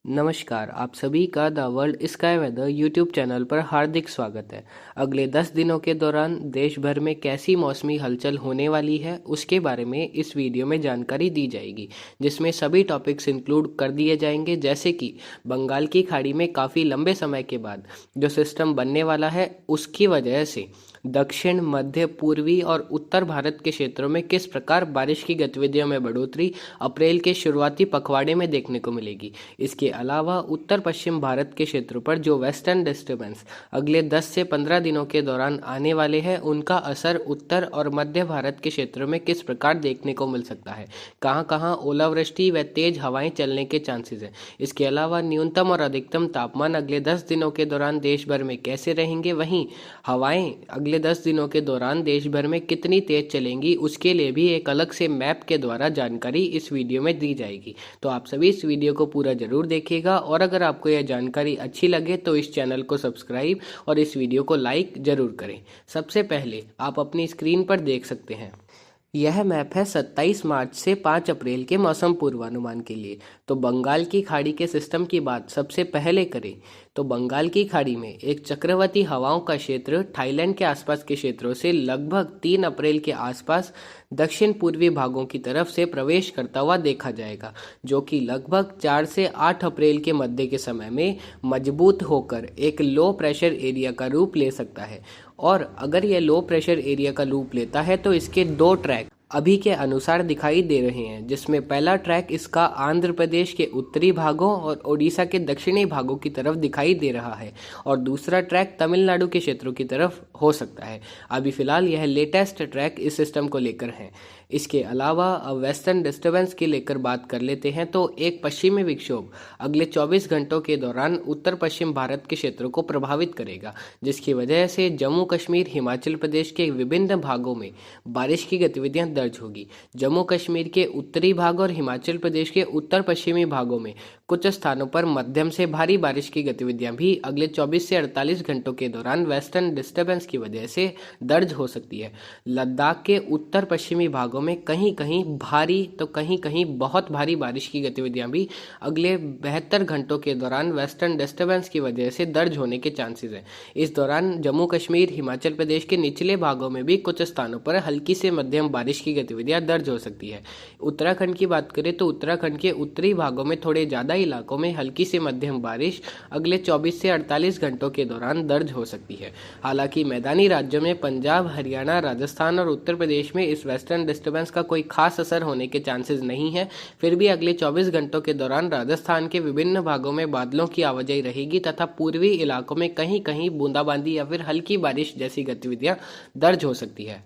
नमस्कार, आप सभी का the world sky weather YouTube channel पर हार्दिक स्वागत है। अगले 10 दिनों के दौरान देश भर में कैसी मौसमी हलचल होने वाली है, उसके बारे में इस वीडियो में जानकारी दी जाएगी, जिसमें सभी टॉपिक्स इंक्लूड कर दिए जाएंगे, जैसे कि बंगाल की खाड़ी में काफ़ी लंबे समय के बाद जो सिस्टम बनने वाला है, उसकी वजह से दक्षिण, मध्य, पूर्वी और उत्तर भारत के क्षेत्रों में किस प्रकार बारिश की गतिविधियों में बढ़ोतरी अप्रैल के शुरुआती पखवाड़े में देखने को मिलेगी। इसके अलावा उत्तर पश्चिम भारत के क्षेत्रों पर जो वेस्टर्न डिस्टर्बेंस अगले 10 से 15 दिनों के दौरान आने वाले हैं, उनका असर उत्तर और मध्य भारत के क्षेत्रों में किस प्रकार देखने को मिल सकता है, कहां कहां ओलावृष्टि व तेज हवाएं चलने के चांसेस हैं। इसके अलावा न्यूनतम और अधिकतम तापमान अगले 10 दिनों के दौरान देश भर में कैसे रहेंगे, वहीं हवाएं अगले 10 दिनों के दौरान देश भर में कितनी तेज चलेंगी, उसके लिए भी एक अलग से मैप के द्वारा जानकारी इस वीडियो में दी जाएगी। तो आप सभी इस वीडियो को पूरा जरूर देखिएगा, और अगर आपको यह जानकारी अच्छी लगे तो इस चैनल को सब्सक्राइब और इस वीडियो को लाइक जरूर करें। सबसे पहले आप अपनी स्क्रीन पर देख सकते हैं, यह मैप है 27 मार्च से 5 अप्रैल के मौसम पूर्वानुमान के लिए। तो बंगाल की खाड़ी के सिस्टम की बात सबसे पहले करें तो बंगाल की खाड़ी में एक चक्रवाती हवाओं का क्षेत्र थाईलैंड के आसपास के क्षेत्रों से लगभग 3 अप्रैल के आसपास दक्षिण पूर्वी भागों की तरफ से प्रवेश करता हुआ देखा जाएगा, जो कि लगभग 4 से 8 अप्रैल के मध्य के समय में मजबूत होकर एक लो प्रेशर एरिया का रूप ले सकता है। और अगर यह लो प्रेशर एरिया का रूप लेता है तो इसके दो ट्रैक अभी के अनुसार दिखाई दे रहे हैं, जिसमें पहला ट्रैक इसका आंध्र प्रदेश के उत्तरी भागों और ओडिशा के दक्षिणी भागों की तरफ दिखाई दे रहा है, और दूसरा ट्रैक तमिलनाडु के क्षेत्रों की तरफ हो सकता है। अभी फिलहाल यह लेटेस्ट ट्रैक इस सिस्टम को लेकर है। इसके अलावा अब वेस्टर्न डिस्टर्बेंस की लेकर बात कर लेते हैं, तो एक पश्चिमी विक्षोभ अगले 24 घंटों के दौरान उत्तर पश्चिम भारत के क्षेत्रों को प्रभावित करेगा, जिसकी वजह से जम्मू कश्मीर, हिमाचल प्रदेश के विभिन्न भागों में बारिश की गतिविधियां दर्ज होगी। जम्मू कश्मीर के उत्तरी भाग और हिमाचल प्रदेश के उत्तर पश्चिमी भागों में कुछ स्थानों पर मध्यम से भारी बारिश की गतिविधियां भी अगले 24 से 48 घंटों के दौरान वेस्टर्न डिस्टर्बेंस की वजह से दर्ज हो सकती है। लद्दाख के उत्तर पश्चिमी भागों में कहीं कहीं भारी तो कहीं कहीं बहुत भारी बारिश की गतिविधियां भी अगले 72 घंटों के दौरान वेस्टर्न डिस्टर्बेंस की वजह से दर्ज होने के चांसेस हैं। इस दौरान जम्मू कश्मीर, हिमाचल प्रदेश के निचले भागों में भी कुछ स्थानों पर हल्की से मध्यम बारिश की गतिविधियां दर्ज हो सकती है। उत्तराखंड की बात करें तो उत्तराखंड के उत्तरी भागों में थोड़े ज़्यादा इलाकों में हल्की से मध्यम बारिश अगले 24 से 48 घंटों के दौरान दर्ज हो सकती है। हालांकि मैदानी राज्यों में पंजाब, हरियाणा, राजस्थान और उत्तर प्रदेश में इस वेस्टर्न डिस्टर्बेंस का कोई खास असर होने के चांसेस नहीं है। फिर भी अगले 24 घंटों के दौरान राजस्थान के विभिन्न भागों में बादलों की आवाजाही रहेगी तथा पूर्वी इलाकों में कहीं कहीं बूंदाबांदी या फिर हल्की बारिश जैसी गतिविधियां दर्ज हो सकती है।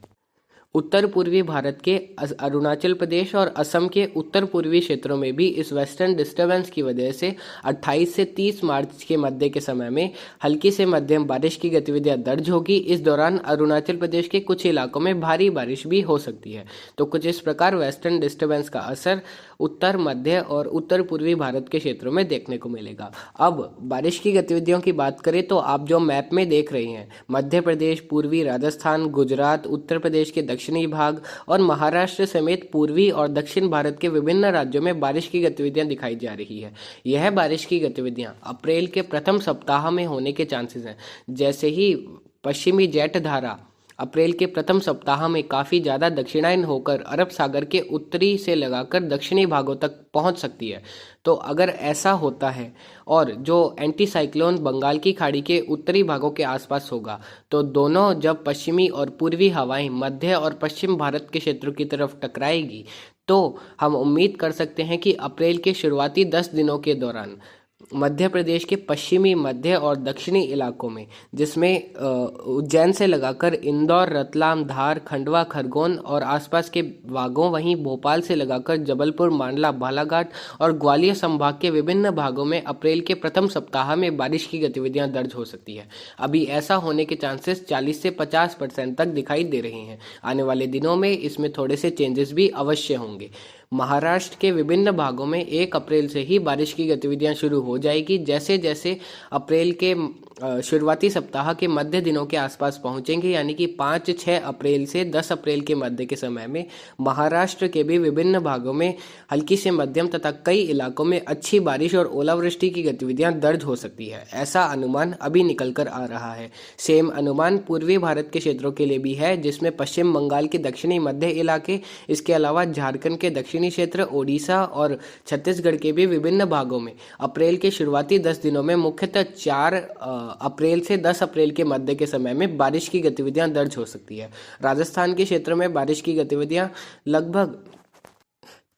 उत्तर पूर्वी भारत के अरुणाचल प्रदेश और असम के उत्तर पूर्वी क्षेत्रों में भी इस वेस्टर्न डिस्टर्बेंस की वजह से 28 से 30 मार्च के मध्य के समय में हल्की से मध्यम बारिश की गतिविधियां दर्ज होगी। इस दौरान अरुणाचल प्रदेश के कुछ इलाकों में भारी बारिश भी हो सकती है। तो कुछ इस प्रकार वेस्टर्न डिस्टर्बेंस का असर उत्तर, मध्य और उत्तर पूर्वी भारत के क्षेत्रों में देखने को मिलेगा। अब बारिश की गतिविधियों की बात करें तो आप जो मैप में देख रहे हैं, मध्य प्रदेश, पूर्वी राजस्थान, गुजरात, उत्तर प्रदेश के दक्षिणी भाग और महाराष्ट्र समेत पूर्वी और दक्षिण भारत के विभिन्न राज्यों में बारिश की गतिविधियां दिखाई जा रही है। यह बारिश की गतिविधियां अप्रैल के प्रथम सप्ताह में होने के चांसेस हैं। जैसे ही पश्चिमी जेट धारा अप्रैल के प्रथम सप्ताह में काफ़ी ज़्यादा दक्षिणायन होकर अरब सागर के उत्तरी से लगाकर दक्षिणी भागों तक पहुंच सकती है। तो अगर ऐसा होता है और जो एंटी साइक्लोन बंगाल की खाड़ी के उत्तरी भागों के आसपास होगा, तो दोनों जब पश्चिमी और पूर्वी हवाएं मध्य और पश्चिम भारत के क्षेत्रों की तरफ टकराएगी, तो हम उम्मीद कर सकते हैं कि अप्रैल के शुरुआती 10 दिनों के दौरान मध्य प्रदेश के पश्चिमी, मध्य और दक्षिणी इलाकों में, जिसमें उज्जैन से लगाकर इंदौर, रतलाम, धार, खंडवा, खरगोन और आसपास के भागों, वहीं भोपाल से लगाकर जबलपुर, मांडला, बालाघाट और ग्वालियर संभाग के विभिन्न भागों में अप्रैल के प्रथम सप्ताह में बारिश की गतिविधियां दर्ज हो सकती है। अभी ऐसा होने के चांसेस 40 से 50% तक दिखाई दे रहे हैं। आने वाले दिनों में इसमें थोड़े से चेंजेस भी अवश्य होंगे। महाराष्ट्र के विभिन्न भागों में 1 अप्रैल से ही बारिश की गतिविधियां शुरू हो जाएगी। जैसे जैसे अप्रैल के शुरुआती सप्ताह के मध्य दिनों के आसपास पहुंचेंगे, यानी कि 5-6 अप्रैल से 10 अप्रैल के मध्य के समय में महाराष्ट्र के भी विभिन्न भागों में हल्की से मध्यम तथा कई इलाकों में अच्छी बारिश और ओलावृष्टि की गतिविधियां दर्ज हो सकती है, ऐसा अनुमान अभी निकल कर आ रहा है। सेम अनुमान पूर्वी भारत के क्षेत्रों के लिए भी है, जिसमें पश्चिम बंगाल के दक्षिणी मध्य इलाके, इसके अलावा झारखंड के दक्षिणी क्षेत्र, ओडिशा और छत्तीसगढ़ के भी विभिन्न भागों में अप्रैल के शुरुआती 10 दिनों में मुख्यतः 4 अप्रैल से 10 अप्रैल के मध्य के समय में बारिश की गतिविधियां दर्ज हो सकती है। राजस्थान के क्षेत्र में बारिश की गतिविधियां लगभग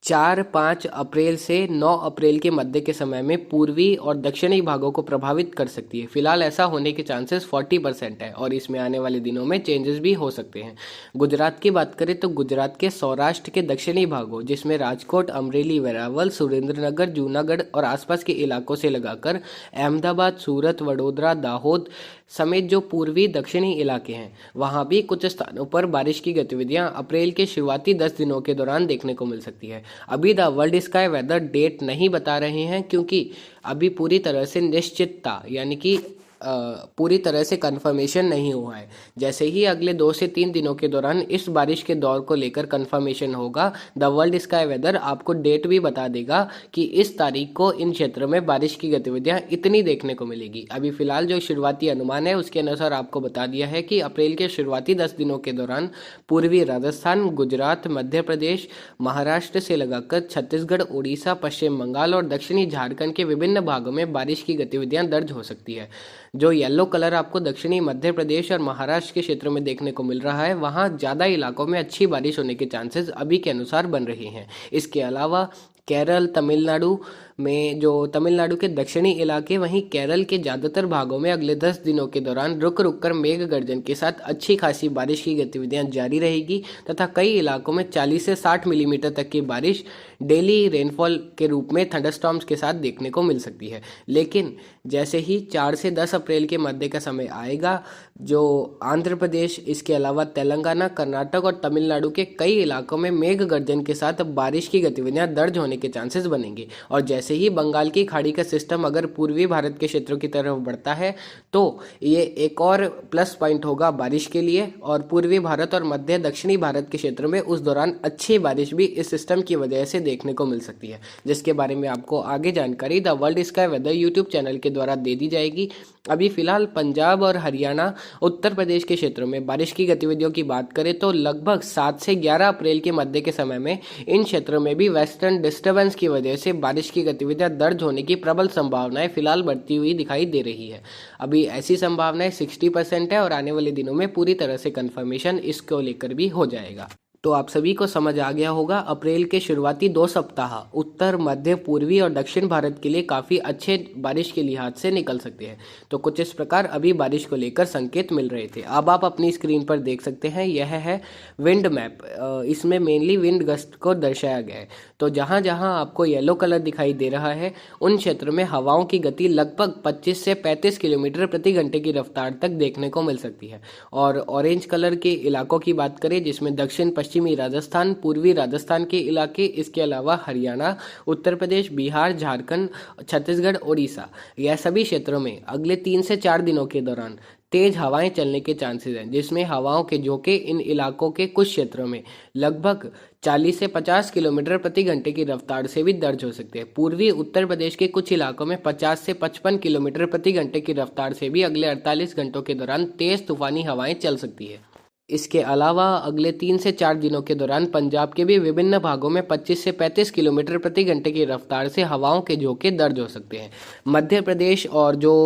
4-5 अप्रैल से 9 अप्रैल के मध्य के समय में पूर्वी और दक्षिणी भागों को प्रभावित कर सकती है। फिलहाल ऐसा होने के चांसेस 40% है और इसमें आने वाले दिनों में चेंजेस भी हो सकते हैं। गुजरात की बात करें तो गुजरात के सौराष्ट्र के दक्षिणी भागों, जिसमें राजकोट, अमरेली, वेरावल, सुरेंद्रनगर, जूनागढ़ और आसपास के इलाकों से लगाकर अहमदाबाद, सूरत, वडोदरा, दाहोद समेत जो पूर्वी दक्षिणी इलाके हैं, वहां भी कुछ स्थानों पर बारिश की गतिविधियां अप्रैल के शुरुआती 10 दिनों के दौरान देखने को मिल सकती है। अभी the world sky weather date नहीं बता रहे हैं, क्योंकि अभी पूरी तरह से निश्चितता यानी कि पूरी तरह से कंफर्मेशन नहीं हुआ है। जैसे ही अगले 2 से 3 दिनों के दौरान इस बारिश के दौर को लेकर कंफर्मेशन होगा, द वर्ल्ड स्काई वेदर आपको डेट भी बता देगा कि इस तारीख को इन क्षेत्रों में बारिश की गतिविधियां इतनी देखने को मिलेगी। अभी फिलहाल जो शुरुआती अनुमान है उसके अनुसार आपको बता दिया है कि अप्रैल के शुरुआती 10 दिनों के दौरान पूर्वी राजस्थान, गुजरात, मध्य प्रदेश, महाराष्ट्र से लगाकर छत्तीसगढ़, उड़ीसा, पश्चिम बंगाल और दक्षिणी झारखंड के विभिन्न भागों में बारिश की गतिविधियां दर्ज हो सकती है। जो येलो कलर आपको दक्षिणी मध्य प्रदेश और महाराष्ट्र के क्षेत्रों में देखने को मिल रहा है, वहाँ ज़्यादा इलाकों में अच्छी बारिश होने के चांसेस अभी के अनुसार बन रहे हैं। इसके अलावा केरल, तमिलनाडु में जो तमिलनाडु के दक्षिणी इलाके, वहीं केरल के ज़्यादातर भागों में अगले 10 दिनों के दौरान रुक रुक कर मेघ गर्जन के साथ अच्छी खासी बारिश की गतिविधियां जारी रहेगी तथा कई इलाकों में 40 से 60 मिलीमीटर तक की बारिश डेली रेनफॉल के रूप में थंडरस्टॉर्म्स के साथ देखने को मिल सकती है। लेकिन जैसे ही 4 से 10 अप्रैल के मध्य का समय आएगा, जो आंध्र प्रदेश, इसके अलावा तेलंगाना, कर्नाटक और तमिलनाडु के कई इलाकों में मेघ गर्जन के साथ बारिश की गतिविधियां दर्ज होने के चांसेस बनेंगे। और जैसे ही बंगाल की खाड़ी का सिस्टम अगर पूर्वी भारत के क्षेत्रों की तरफ बढ़ता है तो ये एक और प्लस पॉइंट होगा बारिश के लिए, और पूर्वी भारत और मध्य दक्षिणी भारत के क्षेत्रों में उस दौरान अच्छी बारिश भी इस सिस्टम की वजह से देखने को मिल सकती है, जिसके बारे में आपको आगे जानकारी the world sky weather YouTube channel के द्वारा दे दी जाएगी। अभी फिलहाल पंजाब और हरियाणा, उत्तर प्रदेश के क्षेत्रों में बारिश की गतिविधियों की बात करें तो लगभग 7 से 11 अप्रैल के मध्य के समय में इन क्षेत्रों में भी वेस्टर्न डिस्टर्बेंस की वजह से बारिश की गतिविधियां दर्ज होने की प्रबल संभावनाएं फिलहाल बढ़ती हुई दिखाई दे रही है। अभी ऐसी संभावनाएं 60% है और आने वाले दिनों में पूरी तरह से कंफर्मेशन इसको लेकर भी हो जाएगा। तो आप सभी को समझ आ गया होगा, अप्रैल के शुरुआती 2 सप्ताह उत्तर, मध्य, पूर्वी और दक्षिण भारत के लिए काफ़ी अच्छे बारिश के लिहाज से निकल सकते हैं। तो कुछ इस प्रकार अभी बारिश को लेकर संकेत मिल रहे थे। अब आप अपनी स्क्रीन पर देख सकते हैं, यह है विंड मैप। इसमें मेनली विंड गस्ट को दर्शाया गया है। तो जहाँ जहाँ आपको येलो कलर दिखाई दे रहा है, उन क्षेत्रों में हवाओं की गति लगभग 25 से 35 किलोमीटर प्रति घंटे की रफ्तार तक देखने को मिल सकती है। और ऑरेंज कलर के इलाकों की बात करें, जिसमें दक्षिण पश्चिमी राजस्थान, पूर्वी राजस्थान के इलाके, इसके अलावा हरियाणा, उत्तर प्रदेश, बिहार, झारखंड, छत्तीसगढ़, ओडिशा, यह सभी क्षेत्रों में अगले 3 से 4 दिनों के दौरान तेज हवाएं चलने के चांसेस हैं, जिसमें हवाओं के झोंके इन इलाकों के कुछ क्षेत्रों में लगभग 40 से 50 किलोमीटर प्रति घंटे की रफ्तार से भी दर्ज हो सकते हैं। पूर्वी उत्तर प्रदेश के कुछ इलाकों में 50 से 55 किलोमीटर प्रति घंटे की रफ्तार से भी अगले 48 घंटों के दौरान तेज तूफानी हवाएं चल सकती है। इसके अलावा अगले 3 से 4 दिनों के दौरान पंजाब के भी विभिन्न भागों में 25 से 35 किलोमीटर प्रति घंटे की रफ्तार से हवाओं के झोंके दर्ज हो सकते हैं। मध्य प्रदेश और जो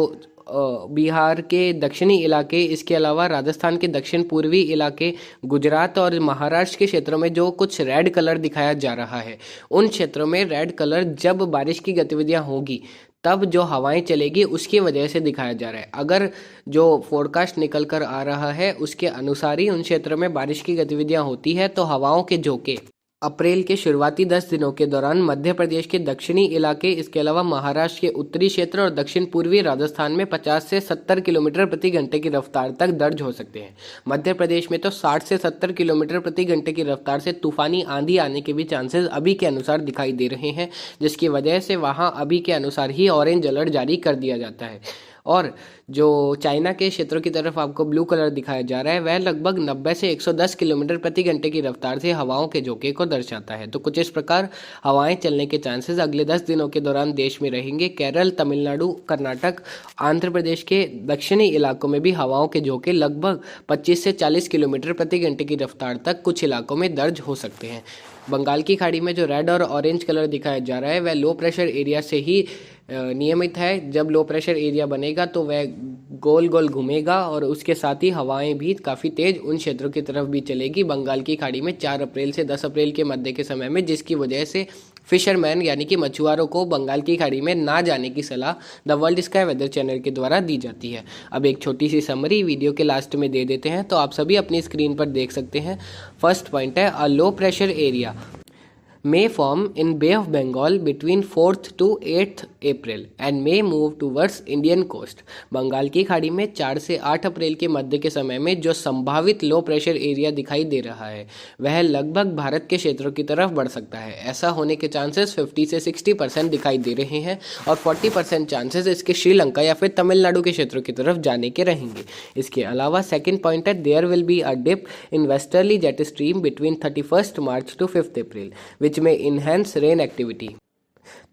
बिहार के दक्षिणी इलाके, इसके अलावा राजस्थान के दक्षिण पूर्वी इलाके, गुजरात और महाराष्ट्र के क्षेत्रों में जो कुछ रेड कलर दिखाया जा रहा है, उन क्षेत्रों में रेड कलर जब बारिश की गतिविधियां होगी तब जो हवाएं चलेगी उसकी वजह से दिखाया जा रहा है। अगर जो फोरकास्ट निकल कर आ रहा है उसके अनुसार ही उन क्षेत्रों में बारिश की गतिविधियां होती है तो हवाओं के झोंके अप्रैल के शुरुआती 10 दिनों के दौरान मध्य प्रदेश के दक्षिणी इलाके, इसके अलावा महाराष्ट्र के उत्तरी क्षेत्र और दक्षिण पूर्वी राजस्थान में 50 से 70 किलोमीटर प्रति घंटे की रफ्तार तक दर्ज हो सकते हैं। मध्य प्रदेश में तो 60 से 70 किलोमीटर प्रति घंटे की रफ्तार से तूफानी आंधी आने के भी चांसेस अभी के अनुसार दिखाई दे रहे हैं, जिसकी वजह से वहाँ अभी के अनुसार ही ऑरेंज अलर्ट जारी कर दिया जाता है। और जो चाइना के क्षेत्रों की तरफ आपको ब्लू कलर दिखाया जा रहा है, वह लगभग 90 से 110 किलोमीटर प्रति घंटे की रफ्तार से हवाओं के झोंके को दर्शाता है। तो कुछ इस प्रकार हवाएं चलने के चांसेस अगले 10 दिनों के दौरान देश में रहेंगे। केरल, तमिलनाडु, कर्नाटक, आंध्र प्रदेश के दक्षिणी इलाकों में भी हवाओं के झोंके लगभग 25 से 40 किलोमीटर प्रति घंटे की रफ्तार तक कुछ इलाकों में दर्ज हो सकते हैं। बंगाल की खाड़ी में जो रेड और ऑरेंज कलर दिखाया जा रहा है, वह लो प्रेशर एरिया से ही नियमित है। जब लो प्रेशर एरिया बनेगा तो वह गोल गोल घूमेगा और उसके साथ ही हवाएं भी काफ़ी तेज़ उन क्षेत्रों की तरफ भी चलेगी बंगाल की खाड़ी में 4 अप्रैल से 10 अप्रैल के मध्य के समय में, जिसकी वजह से फिशरमैन यानी कि मछुआरों को बंगाल की खाड़ी में ना जाने की सलाह the world sky weather channel के द्वारा दी जाती है। अब एक छोटी सी समरी वीडियो के लास्ट में दे देते हैं, तो आप सभी अपनी स्क्रीन पर देख सकते हैं। फर्स्ट पॉइंट है, a low pressure area may form in Bay of Bengal between 4th to 8th April and may move towards Indian coast। Bengal की खाड़ी में 4 से 8 अप्रैल के मध्य के समय में जो संभावित लो प्रेशर एरिया दिखाई दे रहा है, वह लगभग भारत के क्षेत्रों की तरफ बढ़ सकता है। ऐसा होने के चांसेस 50 से 60% दिखाई दे रहे हैं और 40% चांसेस इसके श्रीलंका या फिर तमिलनाडु के क्षेत्रों की तरफ जाने के रहेंगे। इसके अलावा सेकेंड पॉइंट है, there will be a dip in westerly jet stream between 31 March to 5 April which may enhance rain activity.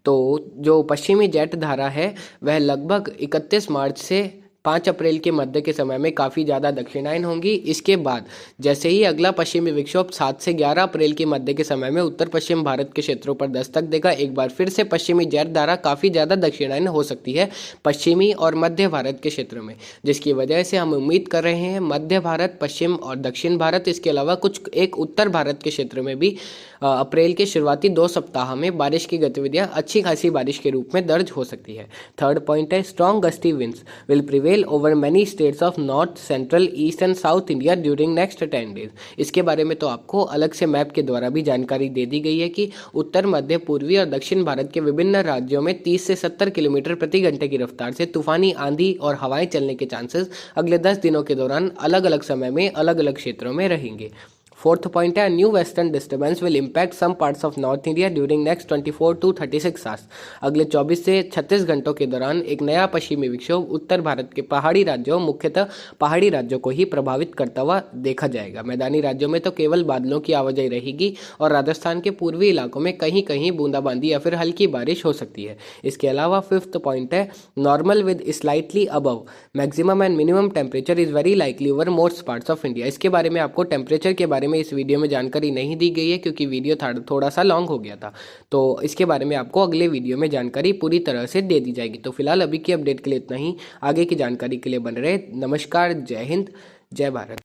तो जो पश्चिमी जेट धारा है, वह लगभग 31 मार्च से 5 अप्रैल के मध्य के समय में काफ़ी ज़्यादा दक्षिणायन होंगी। इसके बाद जैसे ही अगला पश्चिमी विक्षोभ 7 से 11 अप्रैल के मध्य के समय में उत्तर पश्चिम भारत के क्षेत्रों पर दस्तक देगा, एक बार फिर से पश्चिमी जेट धारा काफ़ी ज़्यादा दक्षिणायन हो सकती है पश्चिमी और मध्य भारत के क्षेत्र में, जिसकी वजह से हम उम्मीद कर रहे हैं मध्य भारत, पश्चिम और दक्षिण भारत, इसके अलावा कुछ एक उत्तर भारत के क्षेत्र में भी अप्रैल के शुरुआती 2 सप्ताह में बारिश की गतिविधियां अच्छी खासी बारिश के रूप में दर्ज हो सकती है। थर्ड पॉइंट है, strong gusty winds will prevail over many states of north, central, east and south India during next 10 days. इसके बारे में तो आपको अलग से मैप के द्वारा भी जानकारी दे दी गई है कि उत्तर, मध्य, पूर्वी और दक्षिण भारत के विभिन्न राज्यों में 30 से 70 किलोमीटर प्रति घंटे की रफ्तार से तूफानी आंधी और हवाएं चलने के चांसेस अगले 10 दिनों के दौरान अलग अलग समय में अलग अलग क्षेत्रों में रहेंगे। फोर्थ पॉइंट है, new western disturbance will impact some parts of north India during next 24 to 36 hours. अगले 24 से 36 घंटों के दौरान एक नया पश्चिमी विक्षोभ उत्तर भारत के पहाड़ी राज्यों, मुख्यतः पहाड़ी राज्यों को ही प्रभावित करता हुआ देखा जाएगा। मैदानी राज्यों में तो केवल बादलों की आवाजाही रहेगी और राजस्थान के पूर्वी इलाकों में कहीं कहीं बूंदाबांदी या फिर हल्की बारिश हो सकती है। इसके अलावा फिफ्थ पॉइंट है, normal with slightly above maximum and minimum temperature is very likely over most parts of India. इसके बारे में आपको टेम्परेचर के बारे में इस वीडियो में जानकारी नहीं दी गई है क्योंकि वीडियो थोड़ा सा लॉन्ग हो गया था, तो इसके बारे में आपको अगले वीडियो में जानकारी पूरी तरह से दे दी जाएगी। तो फिलहाल अभी की अपडेट के लिए इतना ही, आगे की जानकारी के लिए बने रहे। नमस्कार, जय हिंद, जय भारत।